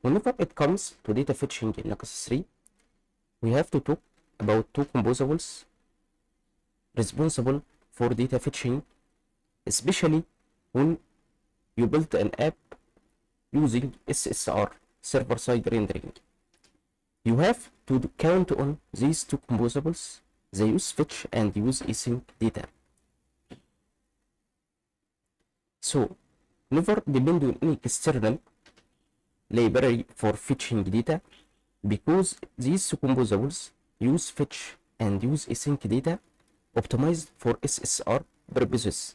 Whenever it comes to data fetching in Nuxt 3, we have to talk about two composables responsible for data fetching, especially when you build an app using SSR, server-side rendering. You have to count on these two composables, the use fetch and use async data. So never depend on any external library for fetching data, because these two composables, use fetch and use async data, optimized for SSR purposes.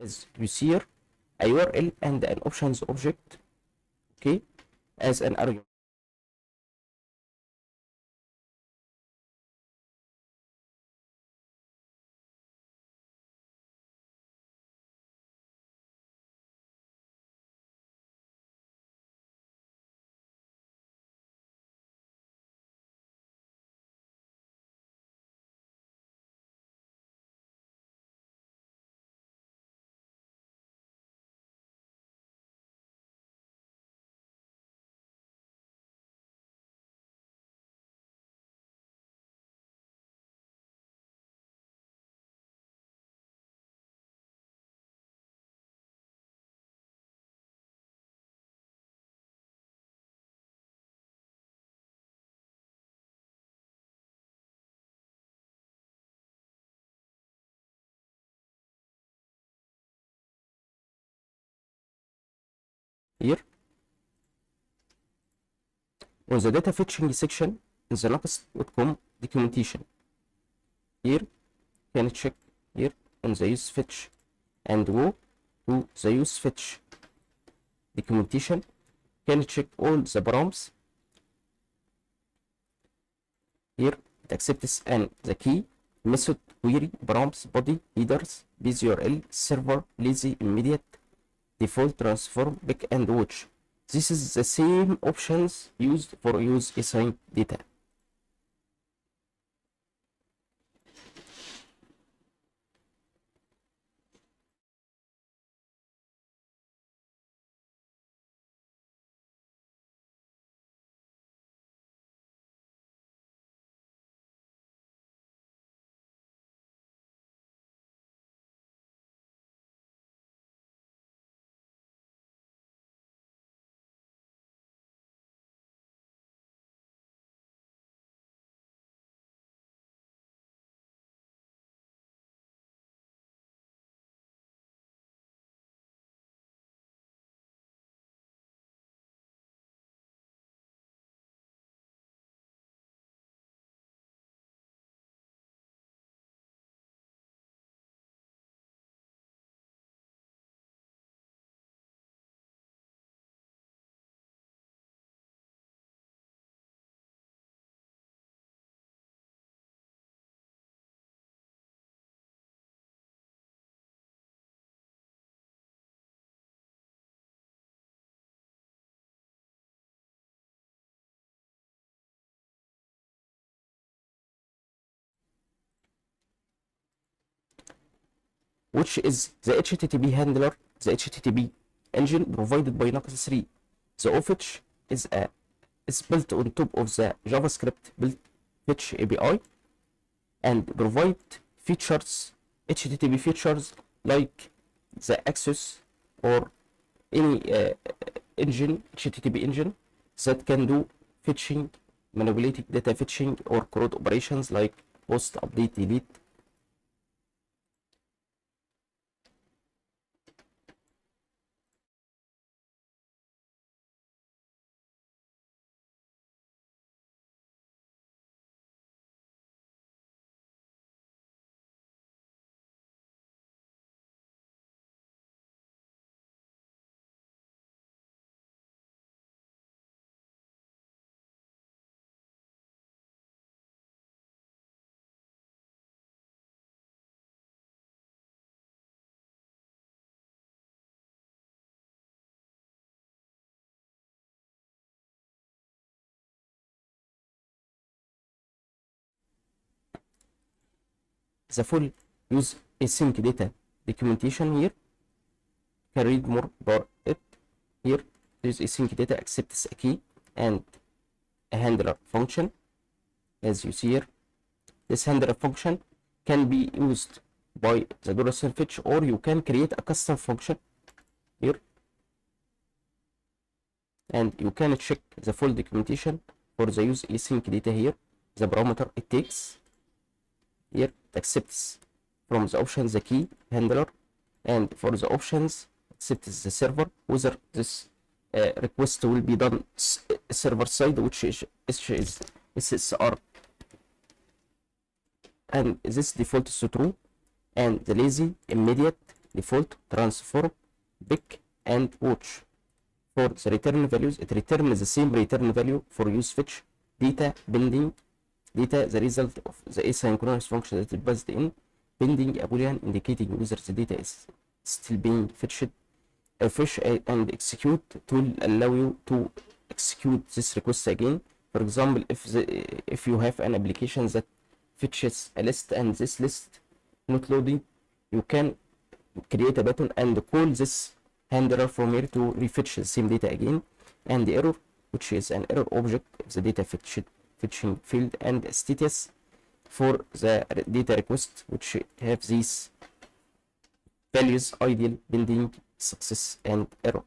As you see here, a URL and an options object, okay, as an argument. Here on the data fetching section in the nuxt.com documentation, here can check here on the use fetch and go to the use fetch documentation, can check all the params. Here it accepts and the key, method, query, params, body, headers, base URL, server, lazy, immediate, default, transform, pick and watch. This is the same options used for use async data. Which is the HTTP handler, the HTTP engine provided by Nuxt 3. The ofetch is built on top of the JavaScript built fetch API and provide features, HTTP features like the access or any engine, HTTP engine that can do fetching manipulating data fetching or CRUD operations like post, update, delete. The full use async data documentation here. Can read more about it here. Use async data accepts a key and a handler function, as you see here. This handler function can be used by the Duracell fetch, or you can create a custom function here, and you can check the full documentation for the use async data here. The parameter it takes here, it accepts from the options the key handler, and for the options accepts the server, whether this request will be done server side, which is SSR, and this default is true, and the lazy, immediate, default, transform, pick, and watch. For the return values, it returns the same return value for use fetch data pending data, the result of the asynchronous function that is passed in, pending a boolean indicating whether the data is still being fetched. Fetch and execute to allow you to execute this request again. For example, if you have an application that fetches a list and this list not loading, you can create a button and call this handler from here to refetch the same data again. And the error, which is an error object of the data fetching field, and status for the data request, which have these values: ideal, pending, success, and error.